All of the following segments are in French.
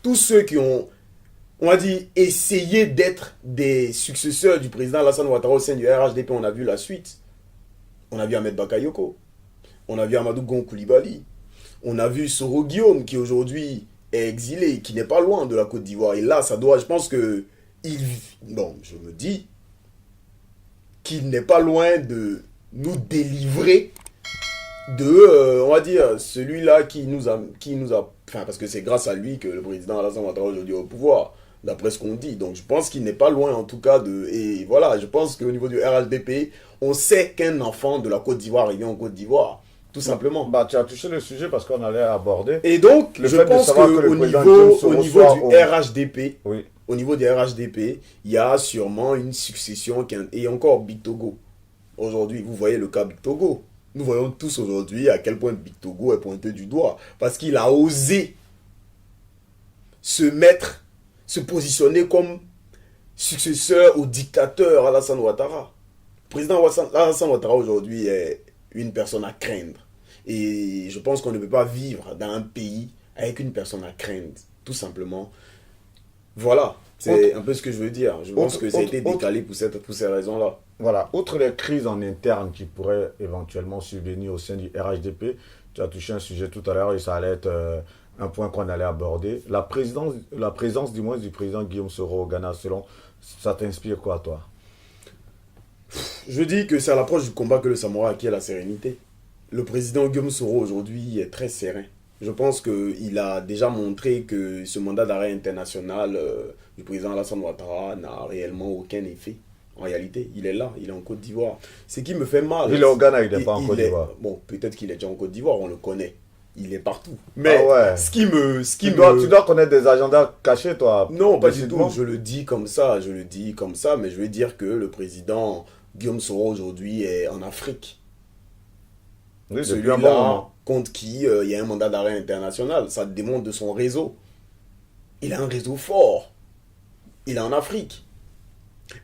tous ceux qui ont, on va dire, essayé d'être des successeurs du président Alassane Ouattara au sein du RHDP, on a vu la suite. On a vu Ahmed Bakayoko, on a vu Amadou Gon Koulibaly, on a vu Soro Guillaume qui aujourd'hui est exilé, qui n'est pas loin de la Côte d'Ivoire. Et là, ça doit, je pense que, bon, je me dis qu'il n'est pas loin de nous délivrer de, on va dire, celui-là qui nous a, enfin, parce que c'est grâce à lui que le président Alassane Ouattara aujourd'hui est au pouvoir, d'après ce qu'on dit. Donc, je pense qu'il n'est pas loin, en tout cas, et voilà, je pense qu'au niveau du RHDP, on sait qu'un enfant de la Côte d'Ivoire vient en Côte d'Ivoire, tout simplement. Bah, tu as touché le sujet parce qu'on allait aborder Et donc, le je fait de pense savoir que le qu'au président niveau, James au Soro niveau soit du RHDP, Oui. au niveau du RHDP, il y a sûrement une succession et encore Big Togo. Aujourd'hui, vous voyez le cas Big Togo. Nous voyons tous aujourd'hui à quel point Big Togo est pointé du doigt. Parce qu'il a osé se positionner comme successeur au dictateur Alassane Ouattara. Le président Alassane Ouattara aujourd'hui est une personne à craindre. Et je pense qu'on ne peut pas vivre dans un pays avec une personne à craindre. Tout simplement. Voilà. C'est un peu ce que je veux dire. Je pense que ça a été décalé pour ces raisons-là. Voilà, outre les crises en interne qui pourraient éventuellement survenir au sein du RHDP, tu as touché un sujet tout à l'heure et ça allait être un point qu'on allait aborder. La présence du moins du président Guillaume Soro au Ghana, selon, ça t'inspire quoi, toi? Je dis que c'est à l'approche du combat que le samouraï acquiert la sérénité. Le président Guillaume Soro aujourd'hui est très serein. Je pense qu'il a déjà montré que ce mandat d'arrêt international du président Alassane Ouattara n'a réellement aucun effet. En réalité, il est là, il est en Côte d'Ivoire. Ce qui me fait mal. Il est au Ghana, il n'est pas en Côte d'Ivoire. Bon, peut-être qu'il est déjà en Côte d'Ivoire, on le connaît. Il est partout. Mais ah ouais. Tu dois connaître des agendas cachés, toi. Non, pas du tout. Je le dis comme ça, mais je veux dire que le président Guillaume Soro aujourd'hui est en Afrique. Oui, celui-là contre qui il y a un mandat d'arrêt international. Ça démontre de son réseau. Il a un réseau fort. Il est en Afrique.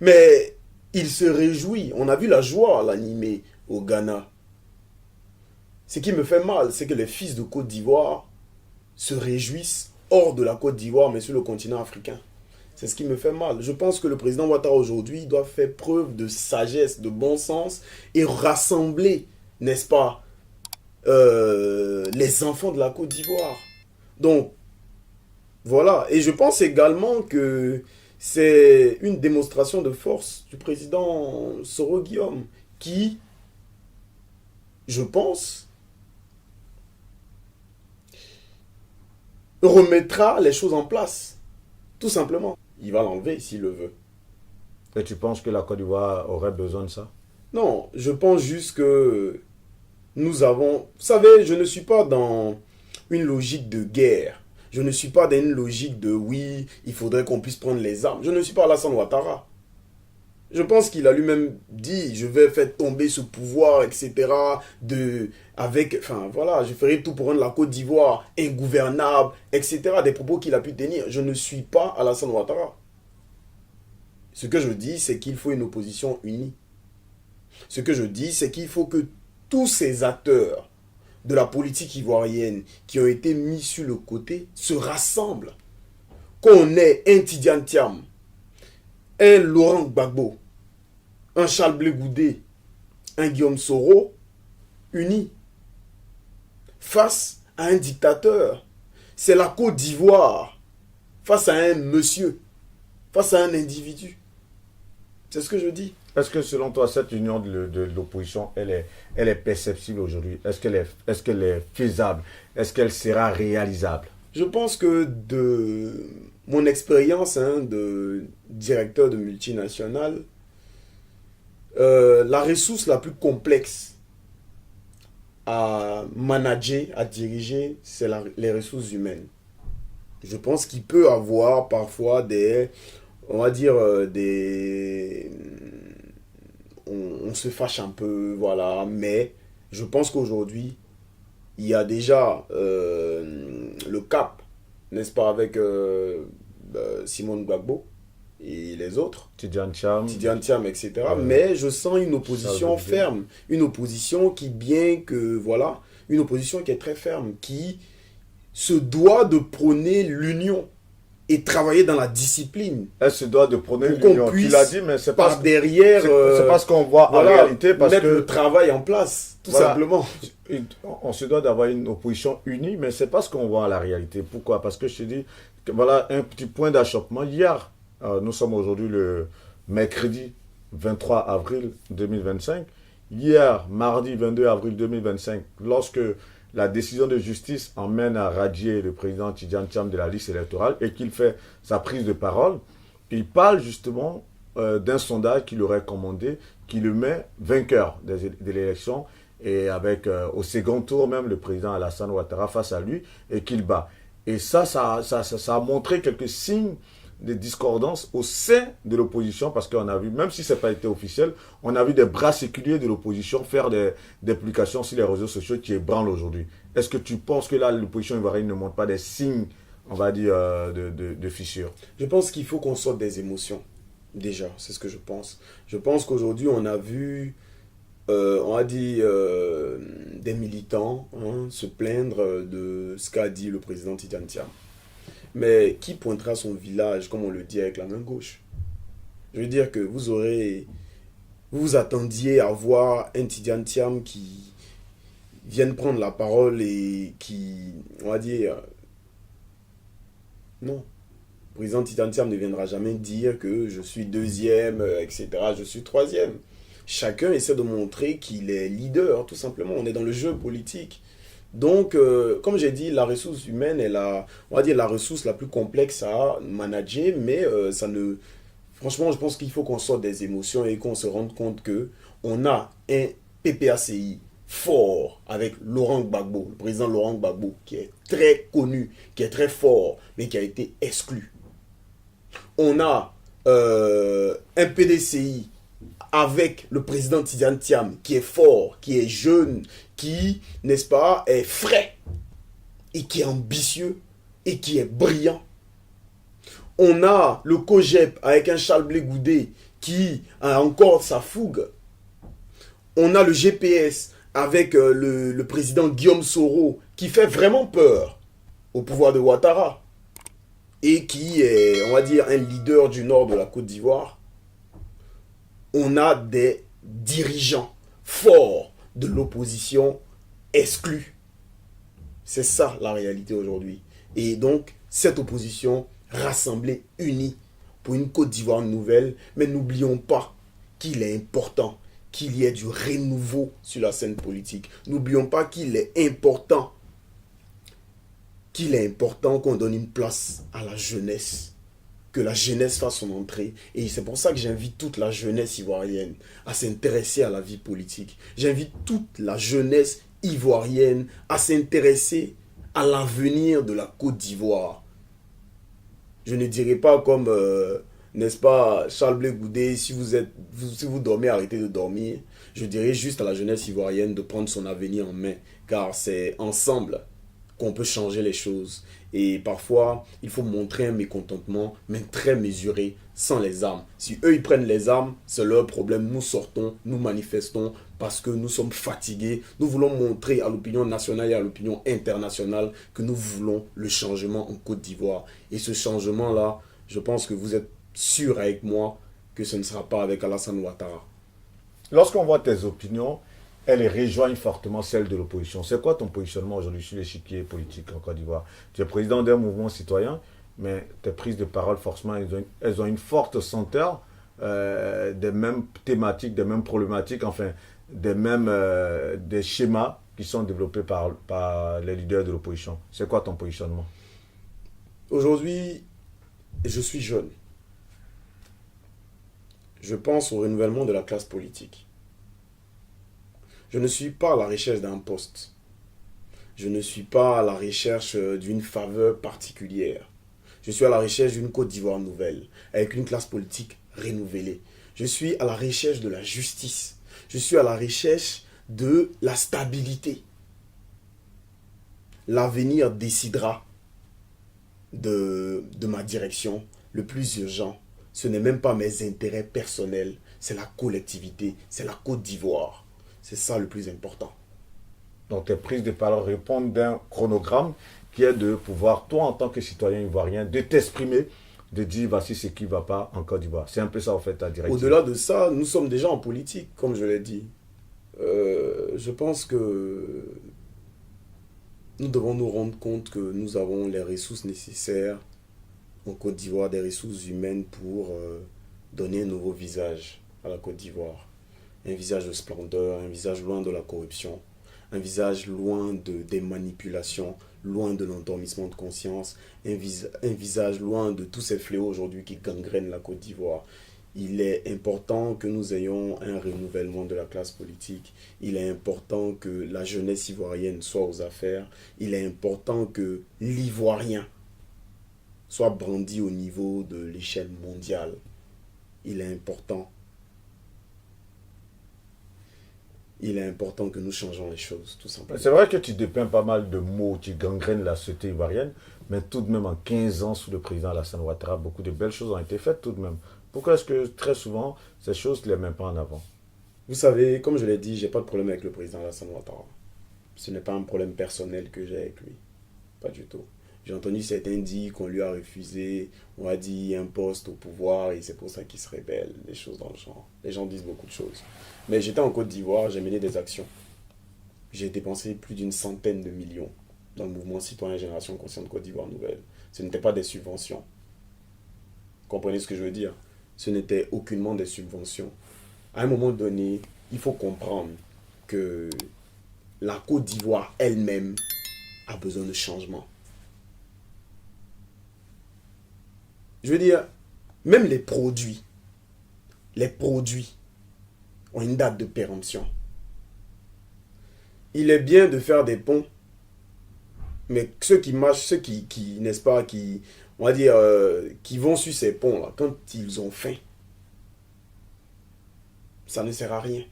Mais il se réjouit. On a vu la joie à l'animer au Ghana. Ce qui me fait mal, c'est que les fils de Côte d'Ivoire se réjouissent hors de la Côte d'Ivoire, mais sur le continent africain. C'est ce qui me fait mal. Je pense que le président Ouattara aujourd'hui doit faire preuve de sagesse, de bon sens et rassembler, n'est-ce pas, les enfants de la Côte d'Ivoire. Donc, voilà. Et je pense également que c'est une démonstration de force du président Soro Guillaume qui, je pense, remettra les choses en place. Tout simplement. Il va l'enlever s'il le veut. Et tu penses que la Côte d'Ivoire aurait besoin de ça? Non, je pense juste que nous avons... Vous savez, je ne suis pas dans une logique de guerre. Je ne suis pas dans une logique de oui, il faudrait qu'on puisse prendre les armes. Je ne suis pas Alassane Ouattara. Je pense qu'il a lui-même dit, je vais faire tomber ce pouvoir, etc. Enfin voilà, je ferai tout pour rendre la Côte d'Ivoire ingouvernable, etc. Des propos qu'il a pu tenir. Je ne suis pas Alassane Ouattara. Ce que je dis, c'est qu'il faut une opposition unie. Ce que je dis, c'est qu'il faut que tous ces acteurs de la politique ivoirienne qui ont été mis sur le côté se rassemblent. Qu'on ait un Tidiane Thiam, un Laurent Gbagbo, un Charles Blé Goudé, un Guillaume Soro, unis face à un dictateur. C'est la Côte d'Ivoire face à un monsieur, face à un individu. C'est ce que je dis. Est-ce que selon toi, cette union de l'opposition, elle est perceptible aujourd'hui? Est-ce qu'elle est faisable? Est-ce qu'elle sera réalisable? Je pense que de mon expérience de directeur de multinationale, la ressource la plus complexe à manager, à diriger, c'est les ressources humaines. Je pense qu'il peut avoir parfois on va dire, on se fâche un peu, voilà, mais je pense qu'aujourd'hui, il y a déjà le cap, n'est-ce pas, avec Simone Gbagbo et les autres, Tidiane Thiam, etc. Mais je sens une opposition ferme, une opposition qui, une opposition qui est très ferme, qui se doit de prôner l'union. et travailler dans la discipline. Elle se doit de prôner Pour qu'on l'union. Tu puisse, l'as dit, mais c'est par derrière, c'est pas ce qu'on voit voilà, en réalité. Parce mettre que le travail en place, tout voilà, simplement. on se doit d'avoir une opposition unie, mais c'est pas ce qu'on voit en la réalité. Pourquoi? Parce que je te dis, que voilà un petit point d'achoppement. Hier, nous sommes aujourd'hui le mercredi 23 avril 2025. Hier, mardi 22 avril 2025, lorsque la décision de justice emmène à radier le président Tidjane Thiam de la liste électorale et qu'il fait sa prise de parole, il parle justement d'un sondage qu'il aurait commandé, qui le met vainqueur de l'élection et avec au second tour même le président Alassane Ouattara face à lui et qu'il bat. Et ça a montré quelques signes de discordance au sein de l'opposition parce qu'on a vu, même si ce n'a pas été officiel, on a vu des bras séculiers de l'opposition faire des publications sur les réseaux sociaux qui ébranlent aujourd'hui. Est-ce que tu penses que là, l'opposition ivoirienne ne montre pas des signes, on va dire, de fissure? Je pense qu'il faut qu'on sorte des émotions. Déjà, c'est ce que je pense. Je pense qu'aujourd'hui, on a vu, on a dit, des militants se plaindre de ce qu'a dit le président Tidjane Thiam. Mais qui pointera son village, comme on le dit, avec la main gauche? Je veux dire que vous vous attendiez à voir un Tidjane Thiam qui vienne prendre la parole et qui, on va dire, non. Le président Tidjane Thiam ne viendra jamais dire que je suis deuxième, etc. Je suis troisième. Chacun essaie de montrer qu'il est leader, tout simplement. On est dans le jeu politique. Donc, comme j'ai dit, la ressource humaine est on va dire, la ressource la plus complexe à manager, mais ça ne... Franchement, je pense qu'il faut qu'on sorte des émotions et qu'on se rende compte que on a un PPACI fort avec Laurent Gbagbo, le président Laurent Gbagbo, qui est très connu, qui est très fort, mais qui a été exclu. On a un PDCI avec le président Tidjane Thiam, qui est fort, qui est jeune, qui, n'est-ce pas, est frais, et qui est ambitieux, et qui est brillant. On a le COGEP avec un Charles Blé Goudé, qui a encore sa fougue. On a le GPS avec le président Guillaume Soro, qui fait vraiment peur au pouvoir de Ouattara, et qui est, on va dire, un leader du nord de la Côte d'Ivoire. On a des dirigeants forts de l'opposition exclus. C'est ça la réalité aujourd'hui. Et donc, cette opposition rassemblée, unie, pour une Côte d'Ivoire nouvelle, mais n'oublions pas qu'il est important qu'il y ait du renouveau sur la scène politique. N'oublions pas qu'il est important qu'on donne une place à la jeunesse, que la jeunesse fasse son entrée. Et c'est pour ça que j'invite toute la jeunesse ivoirienne à s'intéresser à la vie politique. J'invite toute la jeunesse ivoirienne à s'intéresser à l'avenir de la Côte d'Ivoire. Je ne dirais pas comme, n'est-ce pas, Charles Blé Goudé, si vous dormez, arrêtez de dormir. Je dirais juste à la jeunesse ivoirienne de prendre son avenir en main, car c'est ensemble qu'on peut changer les choses. Et parfois, il faut montrer un mécontentement, mais très mesuré, sans les armes. Si eux, ils prennent les armes, c'est leur problème. Nous sortons, nous manifestons, parce que nous sommes fatigués. Nous voulons montrer à l'opinion nationale et à l'opinion internationale que nous voulons le changement en Côte d'Ivoire. Et ce changement-là, je pense que vous êtes sûr avec moi que ce ne sera pas avec Alassane Ouattara. Lorsqu'on voit tes opinions, elles rejoignent fortement celles de l'opposition. C'est quoi ton positionnement aujourd'hui sur l'échiquier politique en Côte d'Ivoire? Tu es président d'un mouvement citoyen, mais tes prises de parole, forcément, elles ont une forte senteur des mêmes thématiques, des mêmes problématiques, enfin, des schémas qui sont développés par les leaders de l'opposition. C'est quoi ton positionnement? Aujourd'hui, je suis jeune. Je pense au renouvellement de la classe politique. Je ne suis pas à la recherche d'un poste. Je ne suis pas à la recherche d'une faveur particulière. Je suis à la recherche d'une Côte d'Ivoire nouvelle, avec une classe politique renouvelée. Je suis à la recherche de la justice. Je suis à la recherche de la stabilité. L'avenir décidera de ma direction. Le plus urgent, ce n'est même pas mes intérêts personnels, c'est la collectivité, c'est la Côte d'Ivoire. C'est ça le plus important. Donc tes prises de parole répondent d'un chronogramme qui est de pouvoir, toi en tant que citoyen ivoirien, de t'exprimer, de dire voici ce qui ne va pas en Côte d'Ivoire. C'est un peu ça en fait ta directive. Au-delà de ça, nous sommes déjà en politique, comme je l'ai dit. Je pense que nous devons nous rendre compte que nous avons les ressources nécessaires en Côte d'Ivoire, des ressources humaines pour donner un nouveau visage à la Côte d'Ivoire. Un visage de splendeur, un visage loin de la corruption, un visage loin des manipulations, loin de l'endormissement de conscience, un visage loin de tous ces fléaux aujourd'hui qui gangrènent la Côte d'Ivoire. Il est important que nous ayons un renouvellement de la classe politique. Il est important que la jeunesse ivoirienne soit aux affaires. Il est important que l'ivoirien soit brandi au niveau de l'échelle mondiale. Il est important. Il est important que nous changeons les choses, tout simplement. C'est vrai que tu dépeins pas mal de mots qui gangrènent la société ivoirienne, mais tout de même en 15 ans sous le président Alassane Ouattara, beaucoup de belles choses ont été faites tout de même. Pourquoi est-ce que très souvent, ces choses ne les mettent pas en avant? Vous savez, comme je l'ai dit, j'ai pas de problème avec le président Alassane Ouattara. Ce n'est pas un problème personnel que j'ai avec lui. Pas du tout. J'ai entendu certains dire qu'on lui a refusé, on a dit un poste au pouvoir et c'est pour ça qu'il se rebelle, des choses dans le genre. Les gens disent beaucoup de choses. Mais j'étais en Côte d'Ivoire, j'ai mené des actions. J'ai dépensé plus d'une centaine de millions dans le mouvement citoyen Génération Consciente Côte d'Ivoire Nouvelle. Ce n'était pas des subventions. Comprenez ce que je veux dire? Ce n'était aucunement des subventions. À un moment donné, il faut comprendre que la Côte d'Ivoire elle-même a besoin de changement. Je veux dire, même les produits ont une date de péremption. Il est bien de faire des ponts, mais ceux qui marchent, ceux qui n'est-ce pas, qui, on va dire, qui vont sur ces ponts-là, quand ils ont faim, ça ne sert à rien,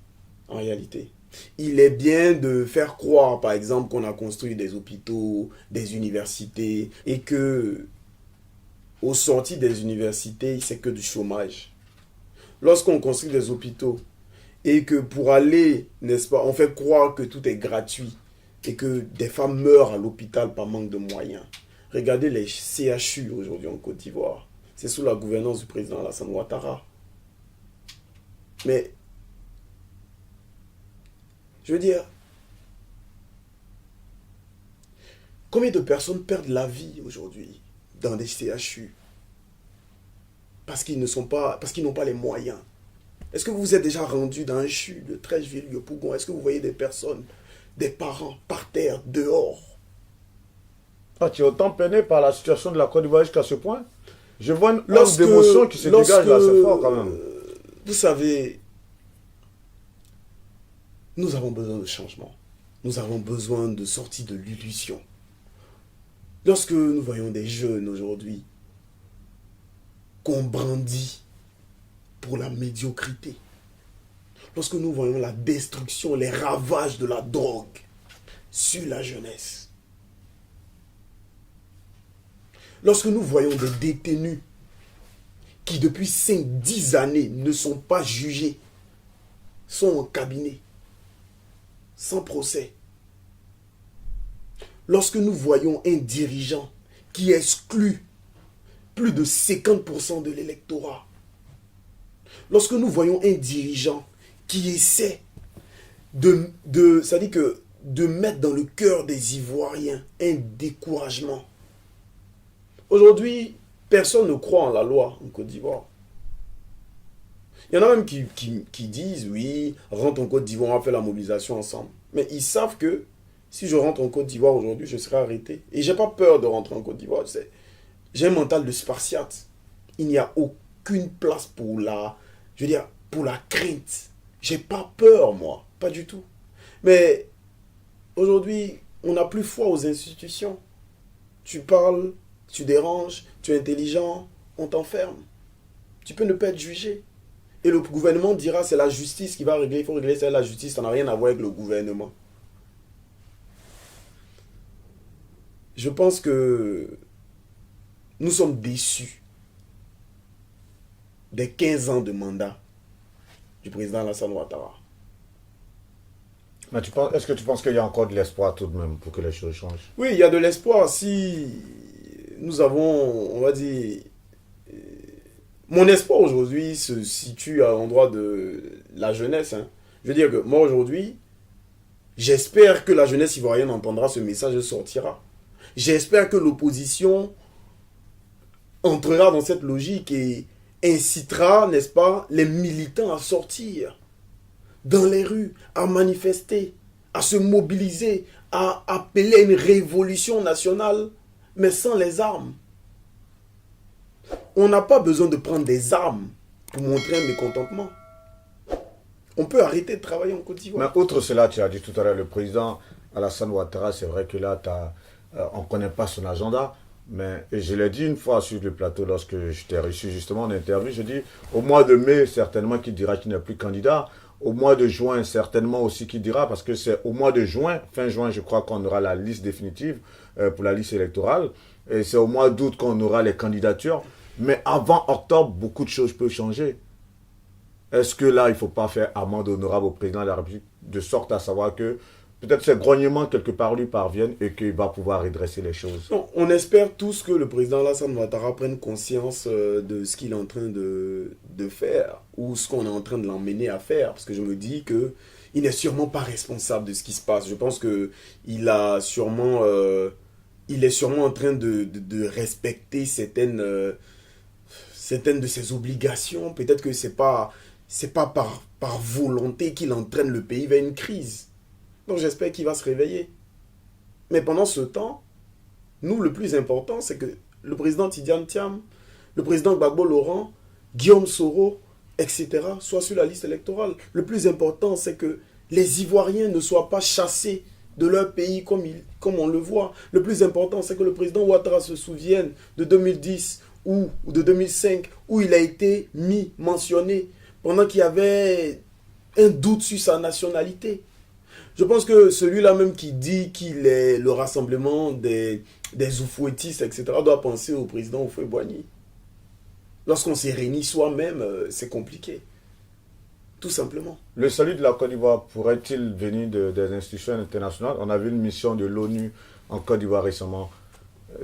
en réalité. Il est bien de faire croire, par exemple, qu'on a construit des hôpitaux, des universités, et que, aux sorties des universités, c'est que du chômage. Lorsqu'on construit des hôpitaux, et que pour aller, n'est-ce pas, on fait croire que tout est gratuit, et que des femmes meurent à l'hôpital par manque de moyens. Regardez les CHU aujourd'hui en Côte d'Ivoire. C'est sous la gouvernance du président Alassane Ouattara. Mais, je veux dire, combien de personnes perdent la vie aujourd'hui dans des CHU parce qu'ils n'ont pas les moyens? Est-ce que vous vous êtes déjà rendu dans un CHU de Trècheville-Yopougon? Est-ce que vous voyez des personnes, des parents par terre, dehors? Ah, tu es autant peiné par la situation de la Côte d'Ivoire jusqu'à ce point? Je vois une once d'émotion qui se dégage assez fort quand même. Vous savez, nous avons besoin de changement. Nous avons besoin de sortir de l'illusion. Lorsque nous voyons des jeunes aujourd'hui qu'on brandit pour la médiocrité, lorsque nous voyons la destruction, les ravages de la drogue sur la jeunesse, lorsque nous voyons des détenus qui depuis 5-10 années ne sont pas jugés, sont en cabinet, sans procès, lorsque nous voyons un dirigeant qui exclut plus de 50% de l'électorat, lorsque nous voyons un dirigeant qui essaie c'est-à-dire que de mettre dans le cœur des Ivoiriens un découragement. Aujourd'hui, personne ne croit en la loi en Côte d'Ivoire. Il y en a même qui disent, oui, rentre en Côte d'Ivoire, on va faire la mobilisation ensemble. Mais ils savent que si je rentre en Côte d'Ivoire aujourd'hui, je serai arrêté. Et j'ai pas peur de rentrer en Côte d'Ivoire. J'ai un mental de spartiate. Il n'y a aucune place pour pour la crainte. J'ai pas peur, moi. Pas du tout. Mais aujourd'hui, on n'a plus foi aux institutions. Tu parles, tu déranges, tu es intelligent, on t'enferme. Tu peux ne pas être jugé. Et le gouvernement dira c'est la justice qui va régler, il faut régler ça, la justice, ça n'a rien à voir avec le gouvernement. Je pense que nous sommes déçus des 15 ans de mandat du président Alassane Ouattara. Mais est-ce que tu penses qu'il y a encore de l'espoir tout de même pour que les choses changent? Oui, il y a de l'espoir si nous avons, on va dire, mon espoir aujourd'hui se situe à l'endroit de la jeunesse, hein. Je veux dire que moi aujourd'hui, j'espère que la jeunesse ivoirienne entendra ce message et sortira. J'espère que l'opposition entrera dans cette logique et incitera, n'est-ce pas, les militants à sortir dans les rues, à manifester, à se mobiliser, à appeler à une révolution nationale, mais sans les armes. On n'a pas besoin de prendre des armes pour montrer un mécontentement. On peut arrêter de travailler en Côte Mais d'Ivoire. outre cela, tu as dit tout à l'heure, le président Alassane Ouattara, c'est vrai que là, on ne connaît pas son agenda. Mais et je l'ai dit une fois sur le plateau lorsque je t'ai reçu justement en interview, je dis au mois de mai, certainement qu'il dira qu'il n'est plus candidat. Au mois de juin, certainement aussi qu'il dira, parce que c'est au mois de juin, fin juin, je crois qu'on aura la liste définitive pour la liste électorale. Et c'est au mois d'août qu'on aura les candidatures. Mais avant octobre, beaucoup de choses peuvent changer. Est-ce que là, il ne faut pas faire amende honorable au président de la République, de sorte à savoir que peut-être ces grognements quelque part lui parviennent et qu'il va pouvoir redresser les choses? Non, on espère tous que le président Alassane Ouattara prenne conscience de ce qu'il est en train de faire ou ce qu'on est en train de l'emmener à faire. Parce que je me dis que il n'est sûrement pas responsable de ce qui se passe. Je pense que il est sûrement en train de respecter certaines de ses obligations. Peut-être que c'est pas par volonté qu'il entraîne le pays vers une crise. Donc j'espère qu'il va se réveiller. Mais pendant ce temps, nous, le plus important, c'est que le président Tidiane Thiam, le président Gbagbo Laurent, Guillaume Soro, etc., soient sur la liste électorale. Le plus important, c'est que les Ivoiriens ne soient pas chassés de leur pays comme on le voit. Le plus important, c'est que le président Ouattara se souvienne de 2010 ou de 2005, où il a été mentionné, pendant qu'il y avait un doute sur sa nationalité. Je pense que celui-là même qui dit qu'il est le rassemblement des oufouettistes, etc., doit penser au président Houphouët-Boigny. Lorsqu'on s'est réunis soi-même, c'est compliqué. Tout simplement. Le salut de la Côte d'Ivoire pourrait-il venir des institutions internationales? On a vu une mission de l'ONU en Côte d'Ivoire récemment.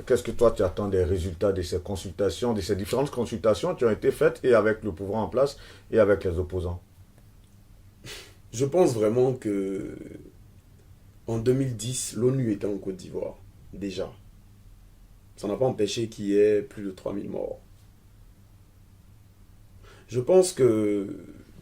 Qu'est-ce que toi tu attends des résultats de ces consultations, de ces différentes consultations qui ont été faites et avec le pouvoir en place et avec les opposants? Je pense vraiment que en 2010, l'ONU était en Côte d'Ivoire, déjà. Ça n'a pas empêché qu'il y ait plus de 3000 morts. Je pense que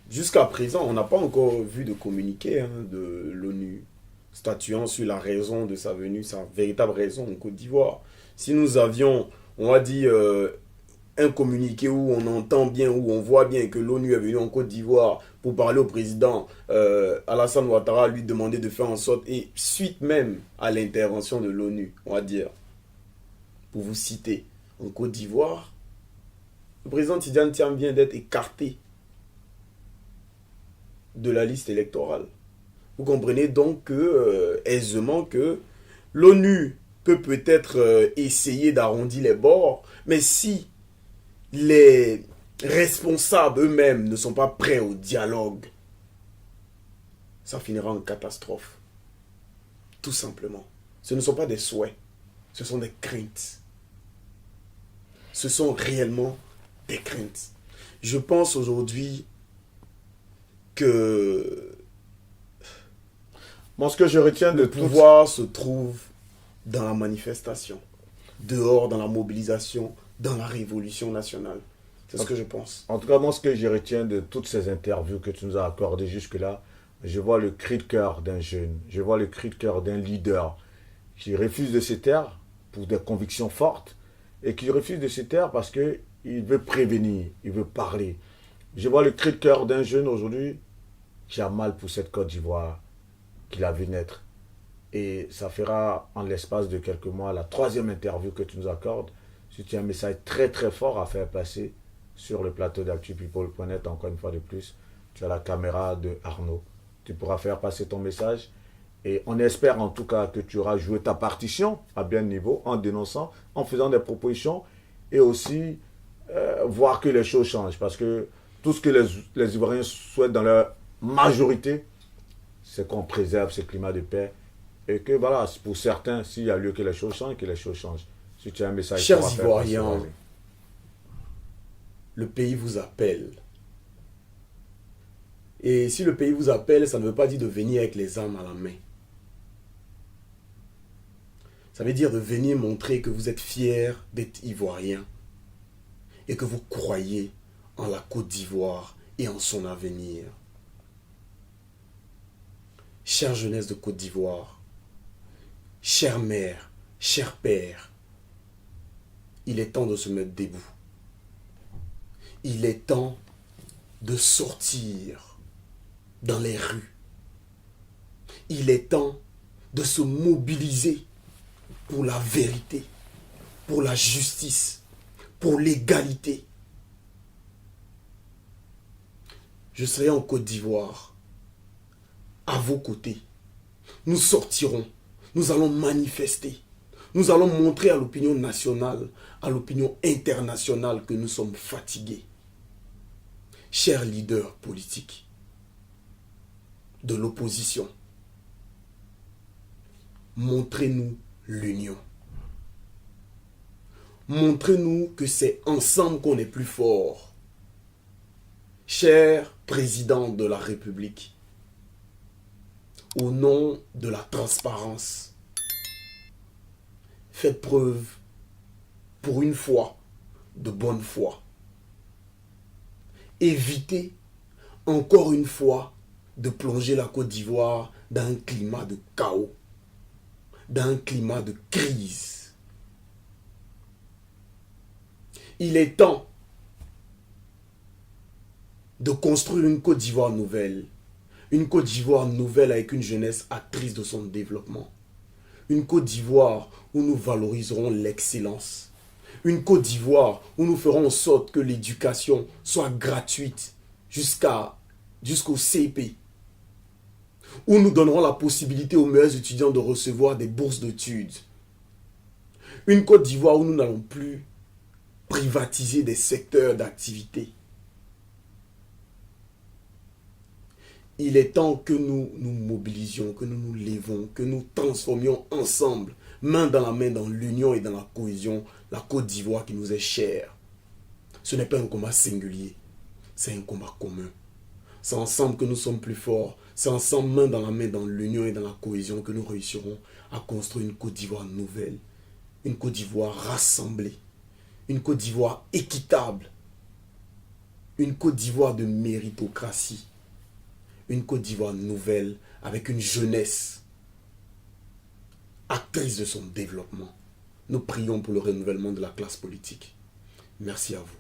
jusqu'à présent, on n'a pas encore vu de communiqué de l'ONU statuant sur la raison de sa venue, sa véritable raison en Côte d'Ivoire. Si nous avions, on va dire, un communiqué où on entend bien, où on voit bien que l'ONU est venue en Côte d'Ivoire pour parler au président Alassane Ouattara, lui demander de faire en sorte, et suite même à l'intervention de l'ONU, on va dire, pour vous citer, en Côte d'Ivoire, le président Tidiane Thiam vient d'être écarté de la liste électorale. Vous comprenez donc aisément que l'ONU peut peut-être essayer d'arrondir les bords, mais si les responsables eux-mêmes ne sont pas prêts au dialogue, ça finira en catastrophe. Tout simplement. Ce ne sont pas des souhaits, ce sont des craintes. Ce sont réellement des craintes. Je pense aujourd'hui que Moi, ce que je retiens de le pouvoir se trouve dans la manifestation, dehors, dans la mobilisation, dans la révolution nationale. C'est ce que je pense. En tout cas, moi, ce que je retiens de toutes ces interviews que tu nous as accordées jusque-là, je vois le cri de cœur d'un jeune, je vois le cri de cœur d'un leader qui refuse de se taire pour des convictions fortes et qui refuse de se taire parce qu'il veut prévenir, il veut parler. Je vois le cri de cœur d'un jeune aujourd'hui qui a mal pour cette Côte d'Ivoire qu'il a vu naître. Et ça fera, en l'espace de quelques mois, la troisième interview que tu nous accordes. Si tu as un message très très fort à faire passer sur le plateau d'actupeople.net, encore une fois de plus, tu as la caméra de Arnaud. Tu pourras faire passer ton message. Et on espère en tout cas que tu auras joué ta partition à bien niveau, en dénonçant, en faisant des propositions et aussi voir que les choses changent. Parce que tout ce que les Ivoiriens souhaitent dans leur majorité, c'est qu'on préserve ce climat de paix. Et que voilà, pour certains, s'il y a lieu que les choses changent, que les choses changent. Si tu as un message Chers fort à faire passer, Ivoiriens, vas-y. le pays vous appelle. Et si le pays vous appelle, ça ne veut pas dire de venir avec les armes à la main. Ça veut dire de venir montrer que vous êtes fiers d'être Ivoirien et que vous croyez en la Côte d'Ivoire et en son avenir. Chère jeunesse de Côte d'Ivoire, chère mère, cher père, il est temps de se mettre debout. Il est temps de sortir dans les rues. Il est temps de se mobiliser pour la vérité, pour la justice, pour l'égalité. Je serai en Côte d'Ivoire, à vos côtés. Nous sortirons, nous allons manifester, nous allons montrer à l'opinion nationale, à l'opinion internationale que nous sommes fatigués. Chers leaders politiques de l'opposition, montrez-nous l'union. Montrez-nous que c'est ensemble qu'on est plus fort. Cher président de la République, au nom de la transparence, faites preuve, pour une fois, de bonne foi. Évitez, encore une fois, de plonger la Côte d'Ivoire dans un climat de chaos, dans un climat de crise. Il est temps de construire une Côte d'Ivoire nouvelle. Une Côte d'Ivoire nouvelle avec une jeunesse actrice de son développement. Une Côte d'Ivoire où nous valoriserons l'excellence. Une Côte d'Ivoire où nous ferons en sorte que l'éducation soit gratuite jusqu'au CP. Où nous donnerons la possibilité aux meilleurs étudiants de recevoir des bourses d'études. Une Côte d'Ivoire où nous n'allons plus privatiser des secteurs d'activité. Il est temps que nous nous mobilisions, que nous nous lèvons, que nous transformions ensemble, main dans la main, dans l'union et dans la cohésion, la Côte d'Ivoire qui nous est chère. Ce n'est pas un combat singulier, c'est un combat commun. C'est ensemble que nous sommes plus forts, c'est ensemble, main dans la main, dans l'union et dans la cohésion, que nous réussirons à construire une Côte d'Ivoire nouvelle, une Côte d'Ivoire rassemblée, une Côte d'Ivoire équitable, une Côte d'Ivoire de méritocratie. Une Côte d'Ivoire nouvelle avec une jeunesse actrice de son développement. Nous prions pour le renouvellement de la classe politique. Merci à vous.